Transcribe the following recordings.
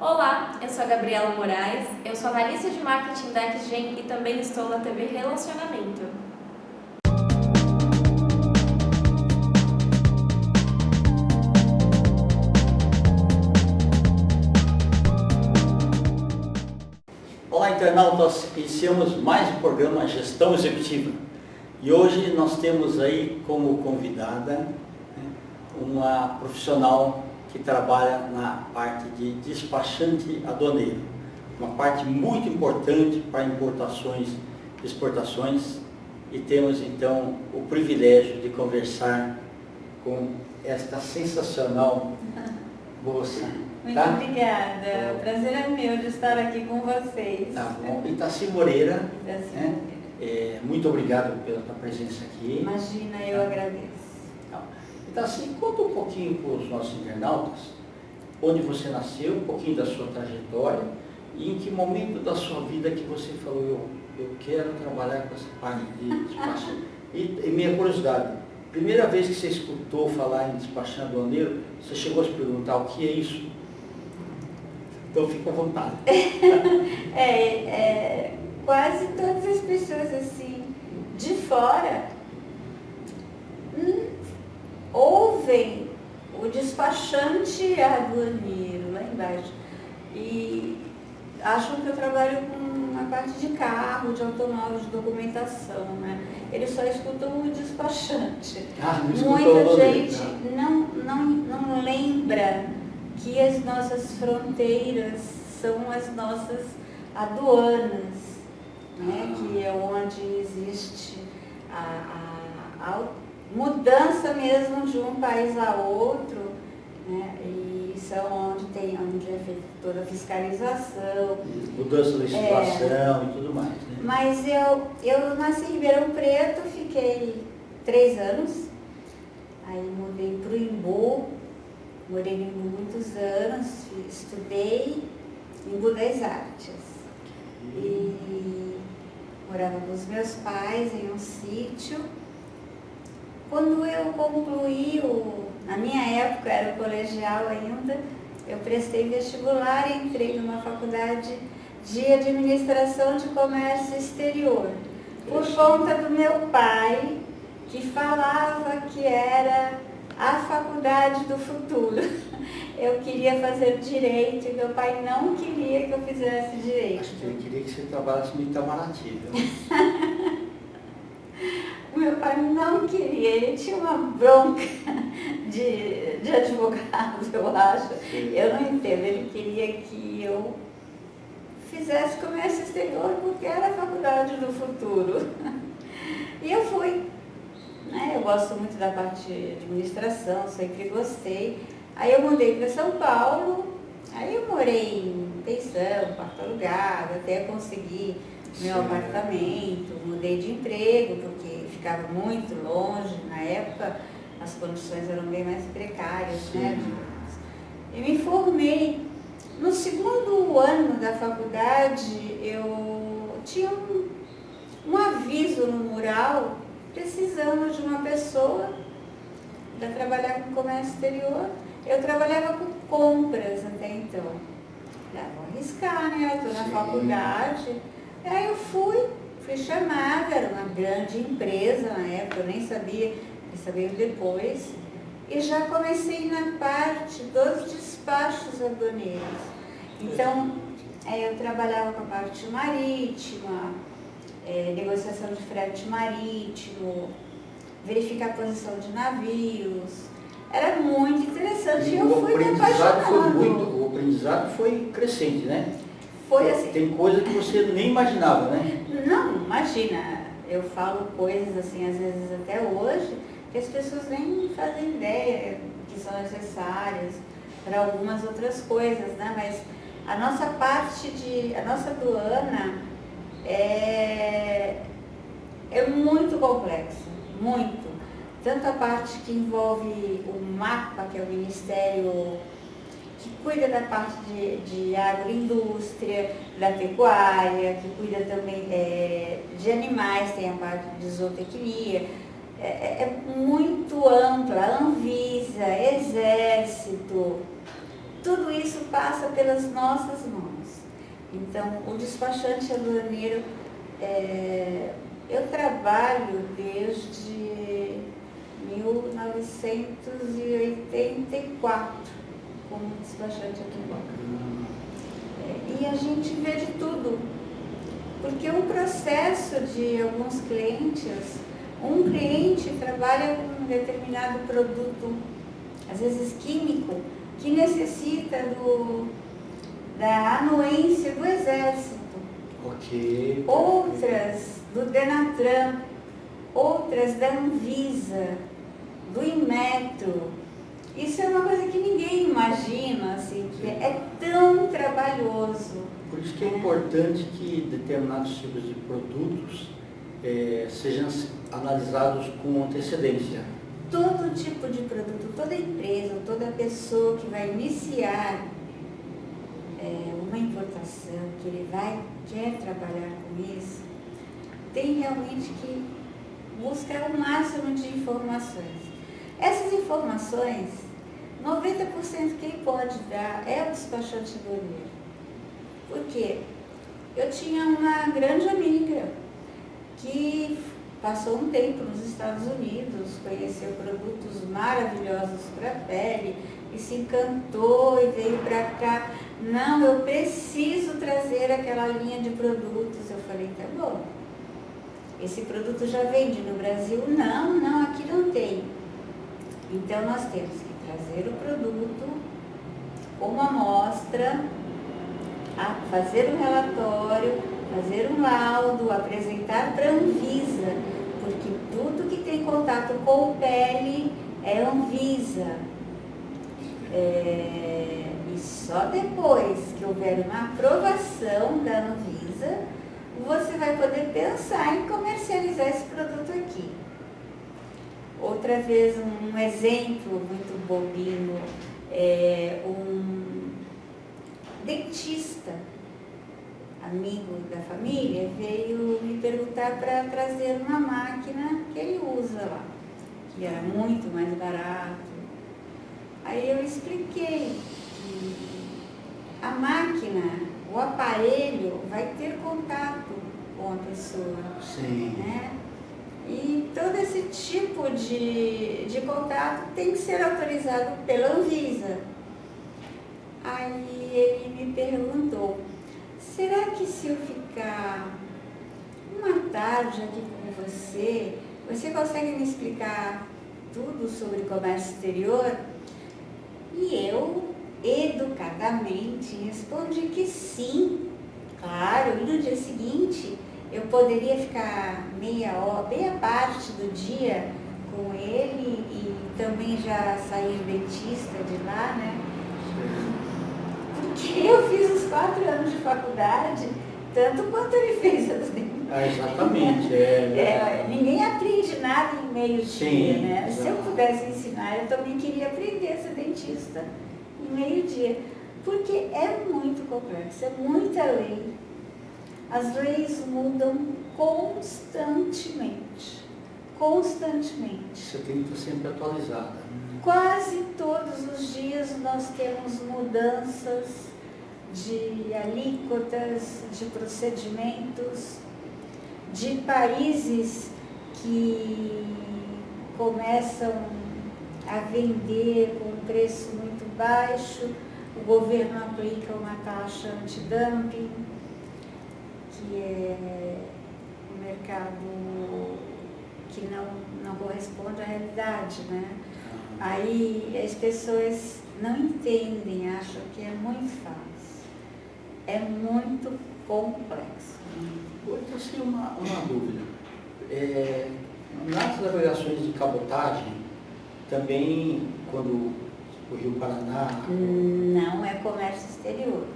Olá, eu sou a Gabriela Moraes, eu sou analista de marketing da XGen e também estou na TV Relacionamento. Olá, internautas! Iniciamos mais um programa Gestão Executiva. E hoje nós temos aí como convidada uma profissional que trabalha na parte de despachante aduaneiro. Uma parte muito importante para importações e exportações. E temos então o privilégio de conversar com esta sensacional moça. Muito tá? obrigada, o prazer é meu de estar aqui com vocês. Tá bom. Itaci Moreira, Itaci né? Muito obrigado pela tua presença aqui. Imagina, eu agradeço. Então, assim, conta um pouquinho para os nossos internautas onde você nasceu, um pouquinho da sua trajetória e em que momento da sua vida que você falou, eu quero trabalhar com essa parte de despachante. E minha curiosidade, primeira vez que você escutou falar em despachante aduaneiro, você chegou a se perguntar o que é isso? Então fica à vontade. Quase todas as pessoas assim, de fora, ouvem o despachante aduaneiro lá embaixo e acham que eu trabalho com a parte de carro, de automóvel, de documentação, né? Eles só escutam o despachante. Muita gente não lembra que as nossas fronteiras são as nossas aduanas, né? Que é onde existe a mudança mesmo de um país a outro, né? E são onde é feita toda a fiscalização. Mudança da legislação e tudo mais, né? Mas eu nasci em Ribeirão Preto, fiquei 3 anos, aí mudei para o Imbu, morei no Imbu muitos anos, estudei em Imbu das Artes. E morava com os meus pais em um sítio. Quando eu concluí, na minha época era o colegial ainda, eu prestei vestibular e entrei numa faculdade de administração de comércio exterior. Por conta do meu pai, que falava que era a faculdade do futuro. Eu queria fazer direito e meu pai não queria que eu fizesse direito. Acho que ele queria que você trabalhasse no Itamaraty, viu? Meu pai não queria, ele tinha uma bronca de advogado, eu acho. Sim. Eu não entendo, ele queria que eu fizesse comércio exterior porque era a faculdade do futuro. E eu fui. Né? Eu gosto muito da parte de administração, sempre gostei. Aí eu mudei para São Paulo, aí eu morei em pensão, quarto alugado, até conseguir meu apartamento, mudei de emprego, porque ficava muito longe, na época as condições eram bem mais precárias, né? E me formei. No segundo ano da faculdade, eu tinha um aviso no mural, precisando de uma pessoa para trabalhar com comércio exterior. Eu trabalhava com compras até então. Vou arriscar, né? Eu estou na faculdade. Aí eu fui chamada, era uma grande empresa na época, eu nem sabia, sabia depois. E já comecei na parte dos despachos aduaneiros. Então, eu trabalhava com a parte marítima, negociação de frete marítimo, verificar a posição de navios. Era muito interessante e eu fui me apaixonando. O aprendizado foi crescente, né? Foi assim. Tem coisa que você nem imaginava, né? Não, imagina. Eu falo coisas assim, às vezes até hoje, que as pessoas nem fazem ideia que são necessárias para algumas outras coisas, né? Mas a nossa a nossa aduana é muito complexa, muito. Tanto a parte que envolve o MAPA, que é o Ministério que cuida da parte de agroindústria, da pecuária, que cuida também de animais, tem a parte de zootecnia. É muito ampla, Anvisa, Exército, tudo isso passa pelas nossas mãos. Então, o despachante aduaneiro, eu trabalho desde 1984 como despachante aduaneiro. E a gente vê de tudo, porque o processo de alguns clientes, um cliente trabalha com um determinado produto, às vezes químico, que necessita da anuência do Exército. Ok. Outras do Denatran, outras da Anvisa, do Inmetro. Isso é uma coisa que ninguém imagina, assim, que é tão trabalhoso. Por isso que é importante que determinados tipos de produtos sejam analisados com antecedência. Todo tipo de produto, toda empresa, toda pessoa que vai iniciar uma importação, que ele quer trabalhar com isso, tem realmente que buscar o máximo de informações. Essas informações, 90% quem pode dar é o despachante aduaneiro. Por quê? Eu tinha uma grande amiga que passou um tempo nos Estados Unidos, conheceu produtos maravilhosos para a pele e se encantou e veio para cá. Não, eu preciso trazer aquela linha de produtos. Eu falei, tá bom. Esse produto já vende no Brasil? Não, aqui não tem. Então nós temos que trazer o produto como amostra, fazer um relatório, fazer um laudo, apresentar para a Anvisa, porque tudo que tem contato com pele é Anvisa. E só depois que houver uma aprovação da Anvisa, você vai poder pensar em comercializar esse produto aqui. Outra vez, um exemplo muito bobinho, um dentista, amigo da família, veio me perguntar para trazer uma máquina que ele usa lá, que era muito mais barato. Aí eu expliquei que a máquina, o aparelho, vai ter contato com a pessoa. Sim. Né? E todo esse tipo de contato tem que ser autorizado pela Anvisa. Aí ele me perguntou, será que se eu ficar uma tarde aqui com você consegue me explicar tudo sobre comércio exterior? E eu, educadamente, respondi que sim, claro. E no dia seguinte, eu poderia ficar meia parte do dia com ele e também já sair dentista de lá, né? Porque eu fiz os 4 anos de faculdade, tanto quanto ele fez as dentes. Exatamente. Ninguém aprende nada em meio dia, né? Exato. Se eu pudesse ensinar, eu também queria aprender a ser dentista em meio dia. Porque é muito complexo, é muita lei. As leis mudam constantemente. Você tem que estar sempre atualizada. Quase todos os dias nós temos mudanças de alíquotas, de procedimentos, de países que começam a vender com um preço muito baixo, o governo aplica uma taxa antidumping, que é um mercado que não corresponde à realidade, né? Aí as pessoas não entendem, acham que é muito fácil. É muito complexo. Outra, assim, uma dúvida. Nas navegações de cabotagem, também, quando o Rio Paraná... Não é comércio exterior.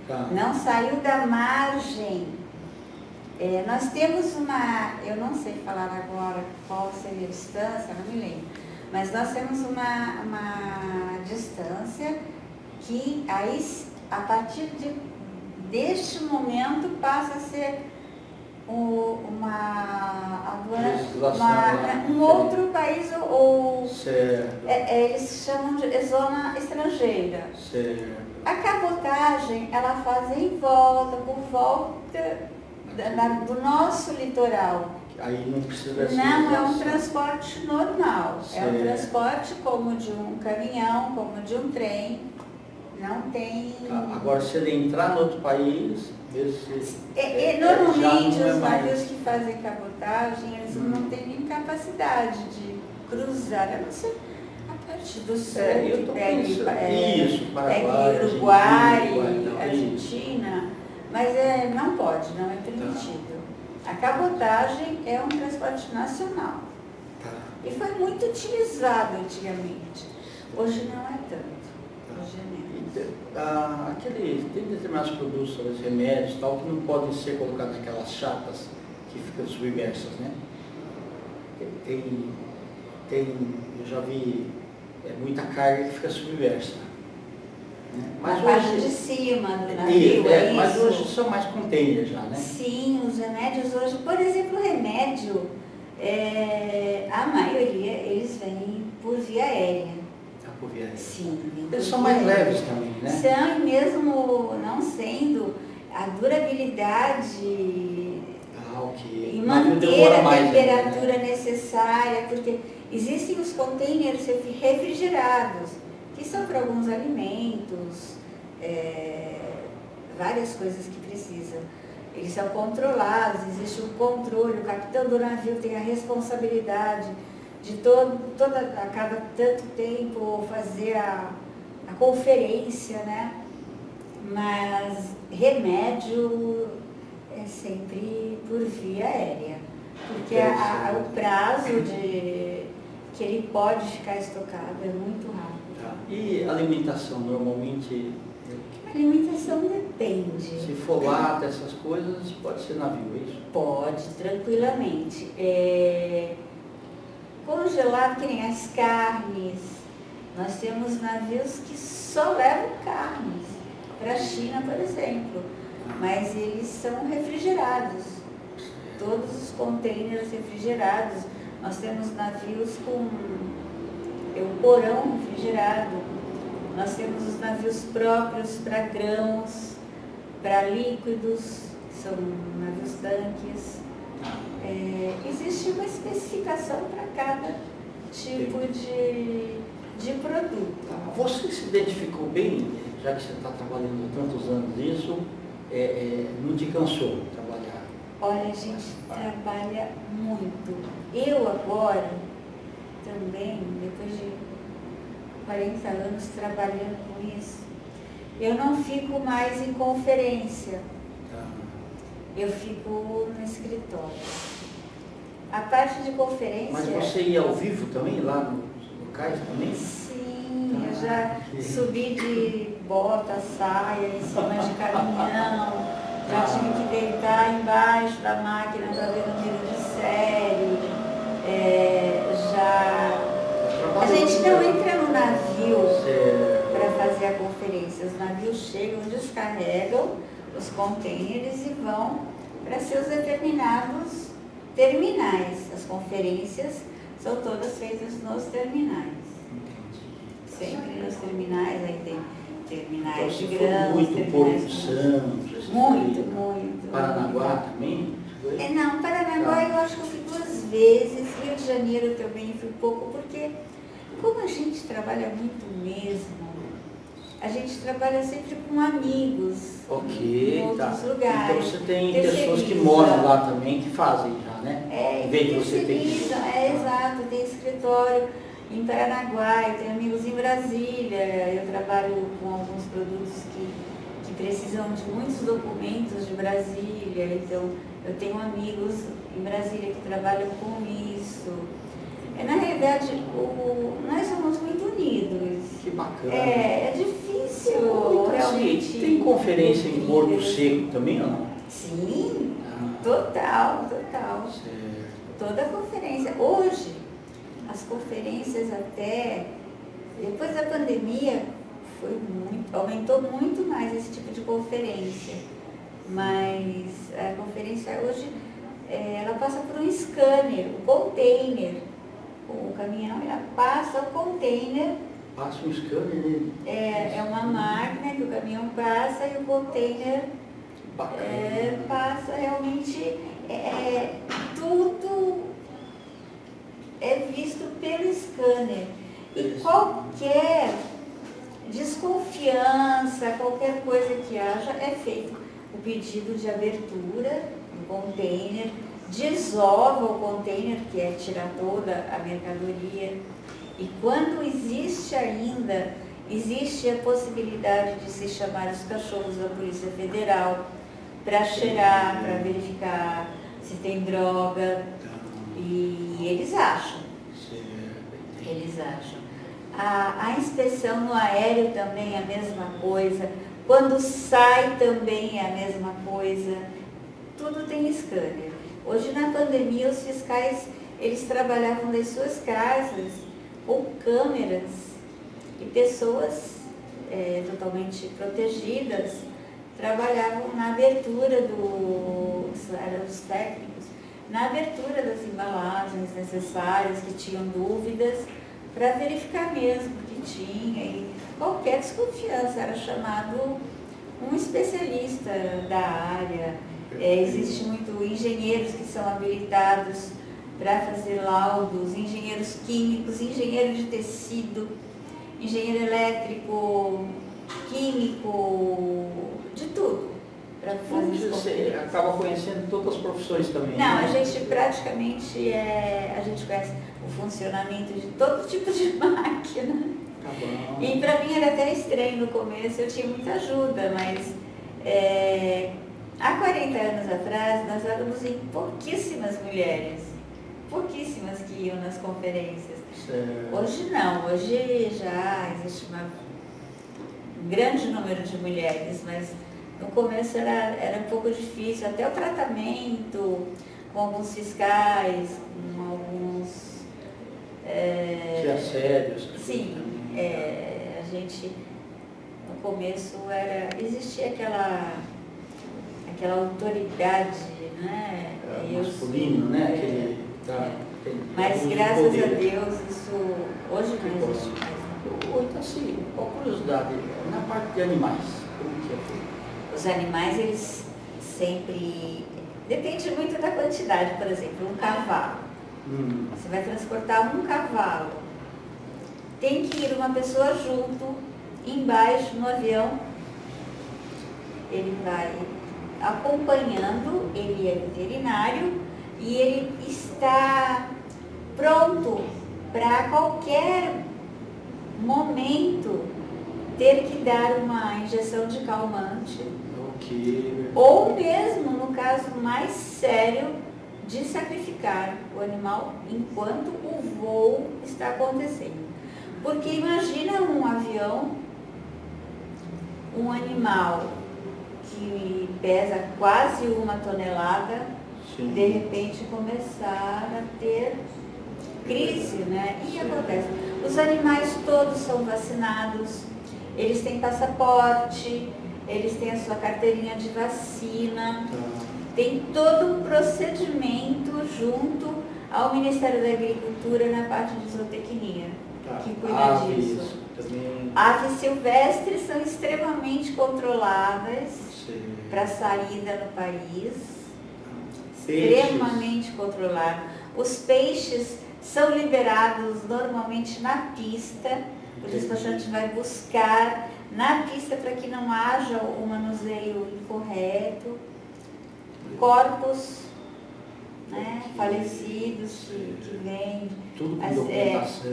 Tá. Não saiu da margem. Nós temos eu não sei falar agora qual seria a distância, não me lembro, mas nós temos uma distância que aí, a partir deste momento, passa a ser uma aduana, Legislação, né? um outro país, ou Certo, eles chamam de zona estrangeira. certo. A cabotagem, ela faz em volta, por volta do nosso litoral. Aí não precisa dessa Não é um legislação. transporte normal, é um Certo. transporte como de um caminhão, como de um trem, não tem... Tá, agora, se ele entrar no outro país, normalmente já não é os mais. navios que fazem cabotagem, eles não têm nem capacidade de cruzar, a não ser a parte do sul, eu que tô pega, pensando, isso, Paraguai, pega Uruguai, Argentina, Argentina, mas não pode, não é permitido. A cabotagem é um transporte nacional Tá. e foi muito utilizado antigamente. Hoje não é tanto. Hoje é menos. Tem determinados produtos, talvez remédios, tal, que não podem ser colocados naquelas chapas que ficam submersas, né? Eu já vi muita carga que fica submersa. Né? Na parte de cima do navio, Isso, mas isso? hoje são mais containers já, né? Sim, os remédios hoje, por exemplo, o remédio, a maioria eles vêm por via aérea. Por via aérea. Sim, vem por Eles são via mais aérea. leves também, né? São, e mesmo não sendo, a durabilidade Ok. e O navio manter demora a mais ainda, temperatura né? necessária, porque existem os containers refrigerados, que são para alguns alimentos, várias coisas que precisam. Eles são controlados, existe um controle, o capitão do navio tem a responsabilidade de a cada tanto tempo fazer a conferência, né? Mas remédio é sempre por via aérea, porque o prazo que ele pode ficar estocado é muito rápido. Tá. E alimentação, normalmente, A alimentação depende. se for lata, essas coisas, pode ser navio, é isso? Pode, tranquilamente. Congelado, que nem as carnes. Nós temos navios que só levam carnes. Para a China, por exemplo. Mas eles são refrigerados. Todos os containers refrigerados. Nós temos navios com o porão refrigerado. Nós temos os navios próprios para grãos, para líquidos, são navios tanques. Existe uma especificação para cada tipo de produto. Tá. Você se identificou bem, já que você está trabalhando há tantos anos nisso, não te cansou de trabalhar? Olha, a gente trabalha muito. Eu agora, também, depois de 40 anos trabalhando com isso, eu não fico mais em conferência. Tá. Eu fico no escritório. A parte de conferência... Mas você ia ao vivo também, lá nos locais também? Sim, eu já subi de bota, saia, em cima de caminhão, já tive que deitar embaixo da máquina para ver o número de série. A gente não entra no navio para fazer a conferência. Os navios chegam, descarregam os containers e vão para seus determinados terminais. As conferências são todas feitas nos terminais. Sempre nos terminais, aí tem terminais de grãos, muito Porto Santo, muito. Paranaguá também? Não, Paranaguá eu acho que eu fui 2 vezes, Rio de Janeiro também fui pouco, porque como a gente trabalha muito mesmo, a gente trabalha sempre com amigos Ok, em outros tá. lugares. Então você tem pessoas que Terceiriza. moram lá também, que fazem já, né? Em vez de você ter que... terceiriza, exato, tem escritório em Paranaguá, eu tenho amigos em Brasília, eu trabalho com alguns produtos que precisam de muitos documentos de Brasília, então eu tenho amigos em Brasília que trabalham com isso. Na realidade, nós somos muito unidos. Que bacana. É difícil realmente. Tem conferência em Porto Seco também ou não? Sim, total. Certo. Toda conferência. Hoje, as conferências até, depois da pandemia, aumentou muito mais esse tipo de conferência. Mas a conferência hoje ela passa por um scanner, o container. O caminhão, ela passa o container. Passa um scanner nele. É uma máquina que o caminhão passa e o container passa realmente. Tudo é visto pelo scanner. E qualquer desconfiança, qualquer coisa que haja, é feito o pedido de abertura do container, desova o container, que é tirar toda a mercadoria. E quando existe a possibilidade de se chamar os cachorros da Polícia Federal para cheirar, para verificar se tem droga, e eles acham. Eles acham. A inspeção no aéreo também é a mesma coisa. Quando sai também é a mesma coisa. Tudo tem scanner. Hoje, na pandemia, os fiscais, eles trabalhavam das suas casas com câmeras e pessoas totalmente protegidas trabalhavam na abertura os técnicos, na abertura das embalagens necessárias, que tinham dúvidas, para verificar mesmo que tinha, e qualquer desconfiança era chamado um especialista da área. Existe muito engenheiros que são habilitados para fazer laudos, engenheiros químicos, engenheiro de tecido, engenheiro elétrico, químico, de tudo. Você acaba conhecendo todas as profissões também. Não, né? a gente praticamente a gente conhece o funcionamento de todo tipo de máquina. Tá bom. E para mim era até estranho no começo, eu tinha muita ajuda, mas há 40 anos atrás nós éramos em pouquíssimas mulheres, pouquíssimas que iam nas conferências. Certo. Hoje não, hoje já existe um grande número de mulheres, mas no começo era um pouco difícil, até o tratamento com alguns fiscais, com alguns... Que assédios. Sim, a gente, no começo, existia aquela autoridade, né? Masculino, né? Mas graças a Deus isso hoje não existe mais. Então, assim, uma curiosidade, na parte de animais, como que é feito? Os animais, eles sempre... Depende muito da quantidade, por exemplo, um cavalo. Você vai transportar um cavalo. Tem que ir uma pessoa junto, embaixo, no avião. Ele vai acompanhando, ele é veterinário e ele está pronto para qualquer momento ter que dar uma injeção de calmante. Ok. Ou mesmo, no caso mais sério, de sacrificar o animal enquanto o voo está acontecendo. Porque imagina um avião, um animal que pesa quase 1 tonelada, Sim. de repente começar a ter crise, né? E acontece. Os animais todos são vacinados, eles têm passaporte, eles têm a sua carteirinha de vacina. Tem todo um procedimento junto ao Ministério da Agricultura na parte de zootecnia, que cuida disso. Aves silvestres são extremamente controladas para saída no país, extremamente controladas. Os peixes são liberados normalmente na pista, o despachante vai buscar na pista para que não haja o manuseio incorreto. Corpos, né, falecidos que vêm, tudo com documentação.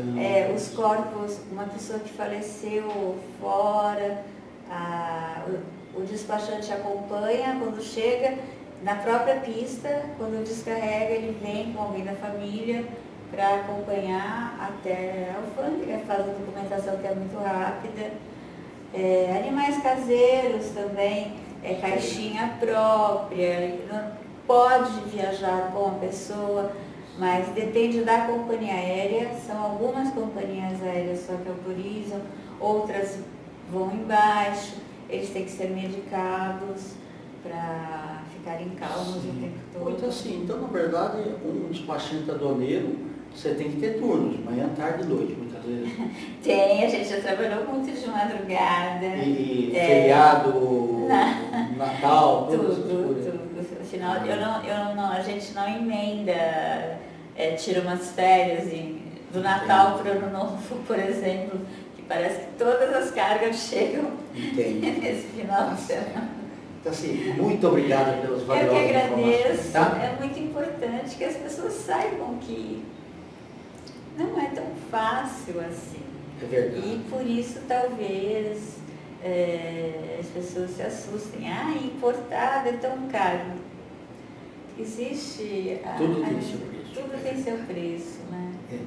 os corpos, uma pessoa que faleceu fora, o despachante acompanha quando chega na própria pista, quando descarrega ele vem com alguém da família para acompanhar até a alfândega, faz a documentação que é muito rápida. Animais caseiros também, caixinha própria, pode viajar com a pessoa, mas depende da companhia aérea. São algumas companhias aéreas só que autorizam, outras vão embaixo, eles têm que ser medicados. para ficarem calmos o tempo todo. Muito assim, então na verdade um despachante aduaneiro, você tem que ter turnos, manhã, tarde e noite, muitas vezes. Tem, a gente já trabalhou muito de madrugada. E feriado, Natal, todas essas Tudo, coisas. tudo. Afinal, a gente não emenda, tira umas férias do Natal para o Ano Novo, por exemplo, que parece que todas as cargas chegam Entende? nesse final de semana. Então assim, muito obrigado pelas Eu que valiosas informações, agradeço, tá? é muito importante que as pessoas saibam que não é tão fácil assim. É verdade. E por isso talvez as pessoas se assustem. Importado é tão caro. Existe... Tudo tem seu preço. Tudo tem seu preço, né? É. É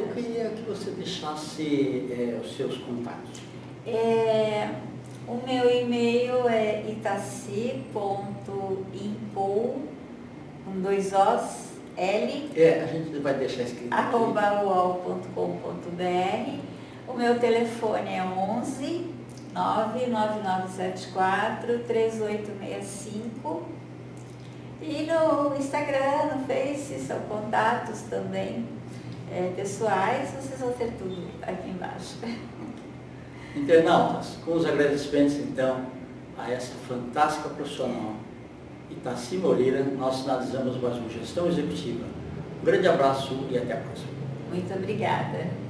Eu verdade. queria que você deixasse os seus contatos. O meu e-mail é itaci.impou, com 2 Os, L, A gente vai deixar escrito aqui. @uol.com.br. O meu telefone é 11 99974 3865. E no Instagram, no Face, são contatos também pessoais, vocês vão ter tudo aqui embaixo. Internautas, com os agradecimentos então a essa fantástica profissional, Itaci Moreira, nós finalizamos mais uma Gestão Executiva. Um grande abraço e até a próxima. Muito obrigada.